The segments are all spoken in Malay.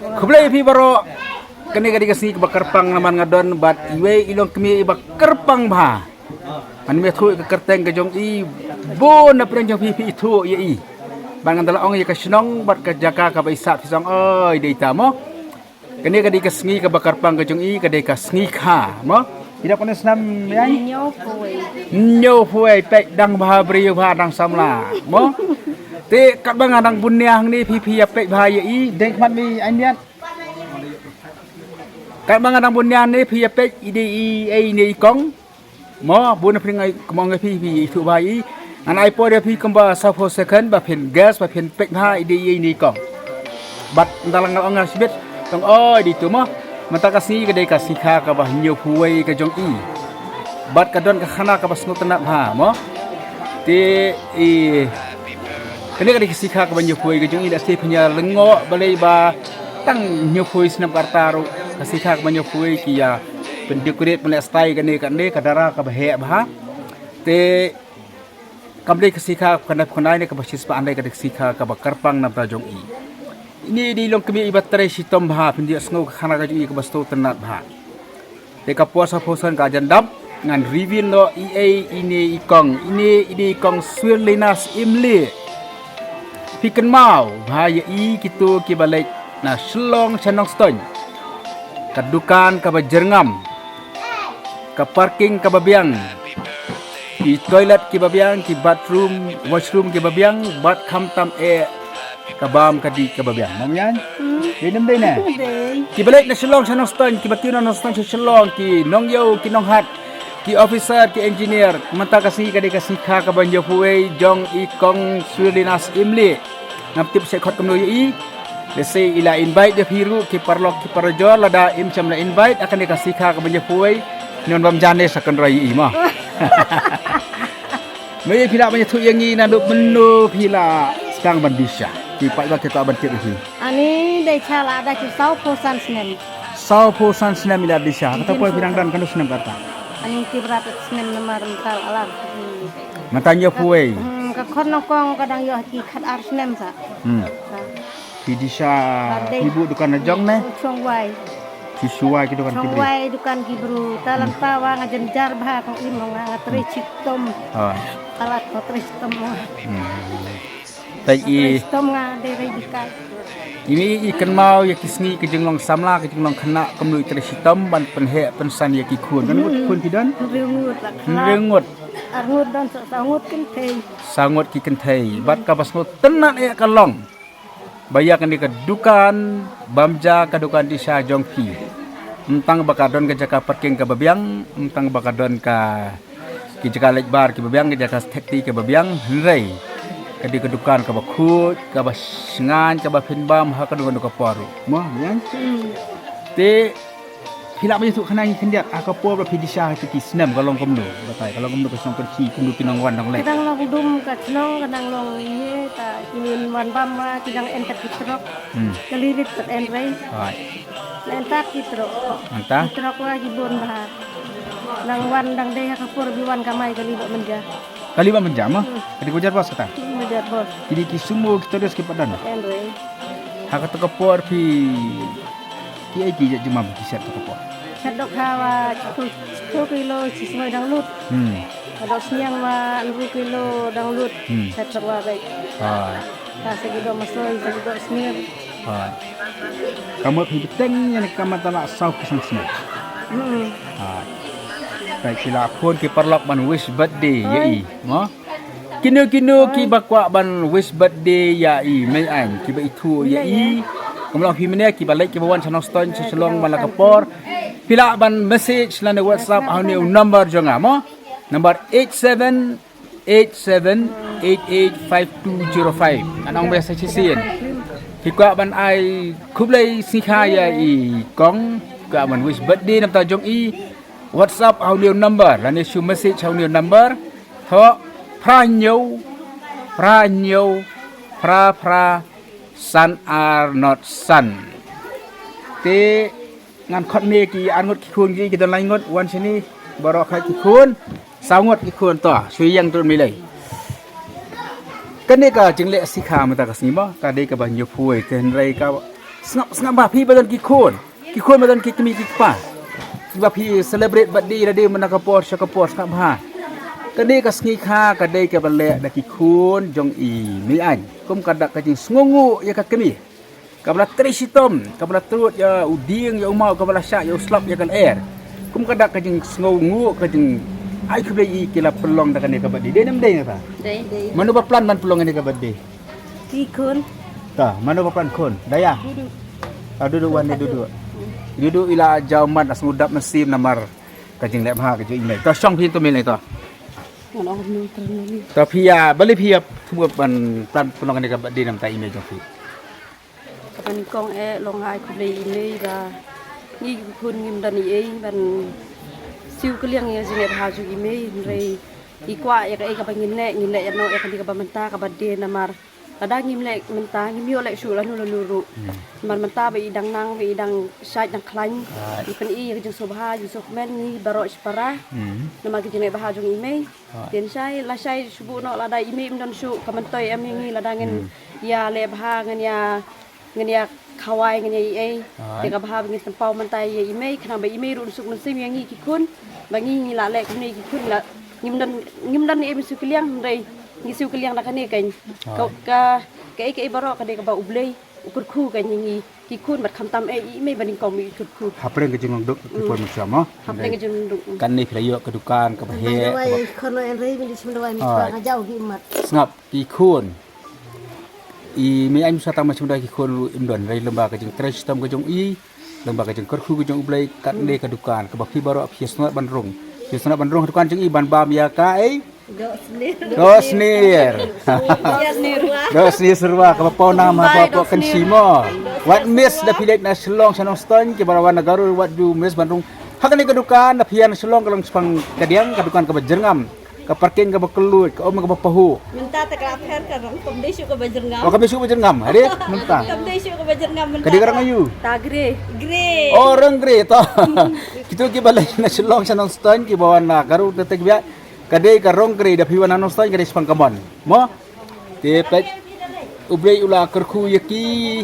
Kublai pi baro kene kadi kasih kebakarpang naman ngadon bat iwe ilong kemi ibakarpang bah. An me thu ke kerteng ke jong i bon na preng jong pi itu ye i. Bangan dala ong ye ka snong bat ka jaka ka baisa pisang oi dei ta mo. Kene kadi kasngi kebakarpang ke jong i kadi kasngi kha mo. Tidak pernah senam ya. Nyo puai pek dang bah beriu bah dang samla mo. Te kat bang adang bunyang ni pi ya pek bah ye i deng mat mi aniat. Kat bang adang bunyang ni pi ya pek ide i ai ni kong. Mo bun pring ai kemong pi itu bah i. An ai po dia pi kemba safo second ba pen gas ba pen pek bah ide i ni kong. Bat dalang ngal sibet tong oi di tu mo. Mata kasih kedai kasih kha ka bah nyo puai ka jong i. Bat kadon ka khana ka basno tenap ha mo. Ti i kene kadai kasih kha ka bah nyo puai ka jong i dak se punya lengo balai ba tang nyo puai senap kartaru kasih kha ka bah nyo puai ki ya pendekorat melek stai kene kadara ka bah he bah. Ti kamdai kasih kha kana khonai ne ka bah sispa andai kadai kasih kha ka bah karpang nam ta jong i. Ini di long kami ibat terai sitom bah pendia snow khana ka jui ka basto tenat bah. Te ka puasa posan ka jandap ngan review no EA ini ikong swirlinas imli. Piken mau bah ye i kitu ki balik na shlong chanong ston. Kadukan ka bajerngam. Ka parking ka babiang. Ki toilet ki babiang, ki bathroom, washroom ki babiang, bat kham tam kabam kadi kababiang mamyan dinam dai na ki balik na shlong sa noston ki batuna noston sa shlong ki nongyo ki nonghat ki officer ki engineer mata kasi kadi kasi kha ka banjo puai jong ikong swirlinas imli naptip se khot kamno yi lese ila invite de hiru ki parlok ki parjor lada im chamla invite akan dikasih kha ka banjo puai non bam jane sakan rai i ma me pila banyak tu yang ni na menu pila sekarang bandisha ki pak ba kita ban kit hi ani dei chala ada ki sau posan snem ila disha kata poi pirang dan kan snem kata ani ki berat snem namar mental alam matanya puai ka khon nokong kadang yo ki khat ar snem sa ki disha ibu dukan jong ne chong wai ki suai ki dukan ki chong wai dukan ki bru talang tawa ngajen jar bah kong imong ngatri citom alat kotri citom tai i citom nga dere dikai ini ikan mau ya kisni ke jenglong samla ke jenglong khana kamnu tre sitom ban penhe pensan ya ki khun kan khun kidan rengut arngut dan sangut kin thei sangut ki kan thei bat ka basno tenan e kalong bayakan di kedukan bamja kedukan di sajong pi entang bakadon ke jaka parking ke babiang entang bakadon ka ki jaka lekbar ke babiang ke jaka tekti ke babiang hendrai ke di kedukan ke bakut ke basengan ke bapinbam ha kedukan ke paru moh yan te hilap itu khana ni kendiat akapo ba pidisha ti kisnam kalong komdo batai kalong komdo pesong kerci kundu kinong wan dong le kadang long dum ka snong kadang long ye ta kinin wan bam ma kadang entak kitrok kelirit kat enrai hai entak kitrok anta kitrok lagi bon bah nang wan dang deh ka pur biwan kamai kali bak menja kali ba menjama kadi kujar bos kata menja bos jadi kisumo kita des ki padan enrai ha kata kapor pi ki ai ki jema bi set kapor sadok hawa 2 kilo sisoi dang lut adok siang wa 2 kilo dang lut set wa baik hai ta segido masoi segido smir hai kamu pi beteng yang kamu tala sau kesan sini hai baik sila pun ki perlok ban wish birthday ya i mo kino ki bakwa ban wish birthday ya i mai an ki ba itu ya i kamlang pi mene ki balik ki bawan sanong ston selong mala kapor pila ban message lan WhatsApp au ni number jonga mo number 8787885205 anong biasa sisian hikwa ban ai kublai sikha ya i kong ka ban wish birthday nam ta jong i WhatsApp au ni number lan ni message au ni number tho pra sun are not sun te ngan khot me ki angot ki khun ki kita lai ngot wan sini baro khai ki khun sangot ki khun to sui yang tu mi lai kan ni ka jing le sikha ma ta ka sima ka dei ka ba nyu phuai ten rai ka Sengap bah pi badan kikun badan kikmi kikpa sebab pi celebrate birthday dah dia menakapor syakapor sengap bah kadai ka sengi kha kadai ka balek dak kikun jong i mi an kum kadak ka jing sngungu ya ka kemi ka bala trisitom ka bala turut ya uding ya umau ka bala syak ya uslap ya kan air kum kadak ka jing sngungu ka jing ai ku dei kila pelong dak ni ka birthday dia nem dei apa Dei. mana ba plan man pelong ni ka birthday Kikun. ta mana ba plan kun daya duduk wan ni duduk ila jauman as ngudap nasim namar kajing lep ha kajing imei ta song pin to mel ni to Ono nu terlalu. ta pia bali pia thum ban plan pelong ni ka birthday nam ta imei jong pi Kapan kong long hai ku dei ini ba ni kun ngim dan i ban siu keliang ya jinge ha ju ime rei i kwa ya ka ngin le ya no ya ka di ka ba menta ka ba de namar kadang ngim le menta ngim yo le su la nu lu man menta ba idang nang ba idang syait nang klain i pen i ju subha ju men ni baro spara nama ki jinge ba ha ju ime tien sai la sai subu no la dai ime don su ka man toy am ngi la dangin ya le ba ngan ya kawai ngani ai te ka ba ngin tempau man tai ya ime kana ba ime ru suk man sim yang ngi ki kun ba ngi la le ni ki kun la ngim dan ni em su kiliang rei ngi su kiliang la kane kan ka baro ka de ka ba ublei ukur khu kan ngi ki kun bat kham tam ime ba ning kom mi ukur khu hapreng ke jing duk pon sama hap le jun duk kan ni pelayo kedukan ke bahe kono en rei mi semdawai mi ba ngajau gi mat ngap ki khun i mi ai musata macam dah ki khun imdon rei lemba ke jing tres tam ke jong i lemba ke jing kerkhu ke jong ublei kat ni kedukan ke bahi baro piesnot bandrung kedukan jing i ban bam ya ka ai Dosnir serwa ke bapa nama bapa kensimo wat miss da pilek na selong sanong ston ke barawan nagaru wat du miss bandung hak ni kedukan da pian selong kalang sepang kadiang kedukan ke berjengam ke parking ke bekelut ke om ke bapahu minta te ka pher ka rong kom dei su ka bajerngam oh kami suka berjengam hari minta kom dei su ka bajerngam minta kadi garang ayu tagre gre orang gre to kita ke balai na selong sanong ston ke bawan nagaru tetek biak kadai karong kri da piwan anos tay kadai spang kamon mo te pet ublei ula kerku yaki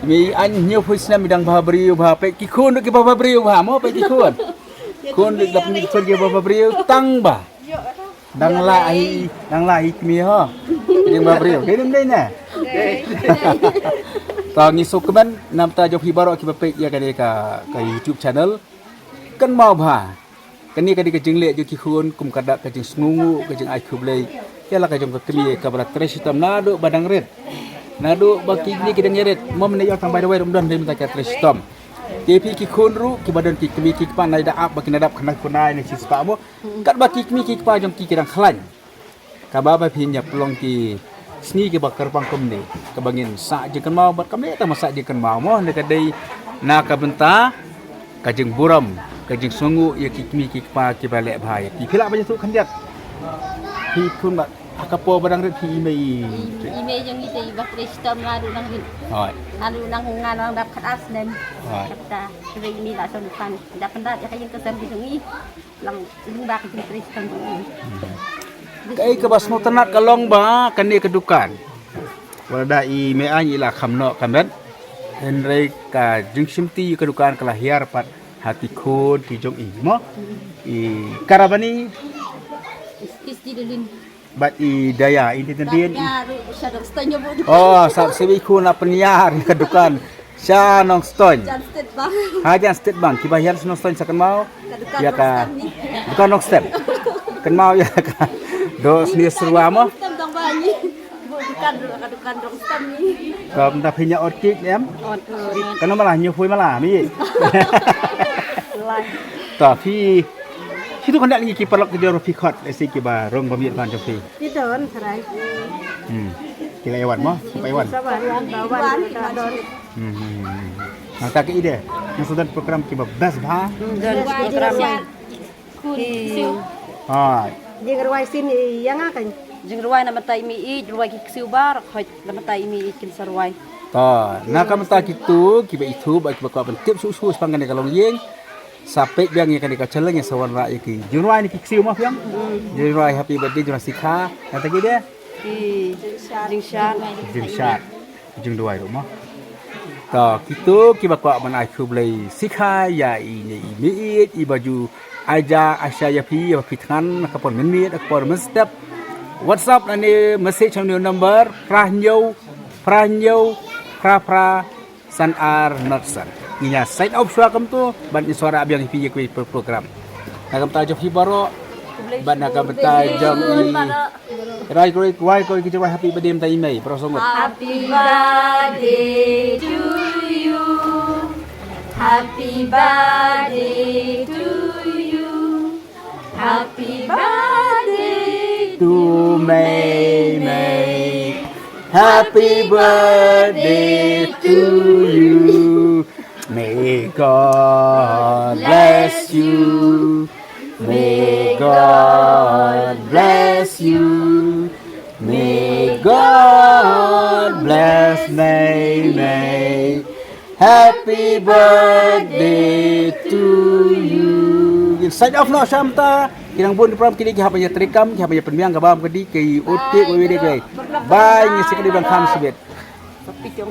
mi an nyu phusna midang bha briu bha pe ki khun ki bha briu bha mo pe ki khun da pni khun ki bha briu tang ba dang lai mi ho ding bha briu ke nim dei na ta ngi sukman nam ta jo phi baro ki pe ya kadai ka YouTube channel kan mau bha kani kadi ke jingle jo ki khun kum kada ke jing sngungu ke jing ai khublei yala ka jong ka kri ka bra tresitam nado badang red nado baki ni ke dengeret mom ne yo tambah dawai rumdan dem ta ka tresitam tepi ki khun ru ki badan ki kmi ki pa nai da ap baki nadap khana kunai ni sispa mo kat baki kmi ki pa jong ki kedang khlan ka ba ba phin nyap long ki sni ki bakar pangkom ni ka bangin sa je kan mau bat kamle ta masa je kan mau mo ne ka dei na ka benta ka jing buram kajing sungu ya kikmi kikpa ki balek bahaya ki phila banyak tu khandiak ki kun ba akapo badang ret ki imei yang ite ba kristam ngadu nang hin hoi ngadu nang ngang dap khat as nem hoi kata rei mi la son kan dap pendat ya kayen kesem di ngi lang lung ba ka kristam kai ke basno tenak kalong ba kan ni kedukan walada i me an ila khamno kamet henrei ka jing simti kedukan kelahiar pat hati khun ki jong i mo i karabani isti delin bat i daya ini tendien ya ru sadok stanyo bu oh sab sebi khun la peniar kedukan sya nong ston jan stet bang hajan state bank ki bayar nong ston sakan mau kadukan ya ka bukan nong step kan mau ya ka dos ni serwa mo stem dong banyi bu kadukan dong stem ni ka mta phinya ot kik em on kan malah nyu phui malah mi lai tapi itu kan dak ni ki palak ke joro fikot esi ki ba rong bamiet ban jo fi di don sarai ki la ewan mo pa ewan saban bawan ka don nang ta ke ide yang sudah program ki ba bas ba dan program kun siu ha jeng ruai sini yang akan jeng ruai na matai mi i ruai ki siu bar khoi na matai mi kin sarwai ta na ka mta ki tu ki ba itu ba ki ba ko ban tip su spangan ka long yeng sampai biang yang kan dikacau lagi sawan rak iki junwai ni kiksiu mah yang junwai happy birthday junwai sikha kata dia ki jing shan jing shat jing duai rumah ก็kita kau mana aku boleh sikha ya ini miit ibaju aja asya pi pitkan kapon menit kapon mestep WhatsApp nani message on number prahnyau pra sanar natsan inya sign up suakam tu ban suara abiang pi ku program nakam ta jofi baro ban nakam ta jam i rai ko kita happy birthday tai mai prosongot Happy birthday to you. Happy birthday to you. Happy birthday to May. Happy birthday to you. May God bless you. May God bless you. May God bless May. Happy birthday to you. Sign off no Shamta. Kinang bun pram kini ki hapanya trikam, ki hapanya penmiang kabam kedi ki utik wewe dek. Bye, ngisi kedi bang kham sibet. Tapi tiong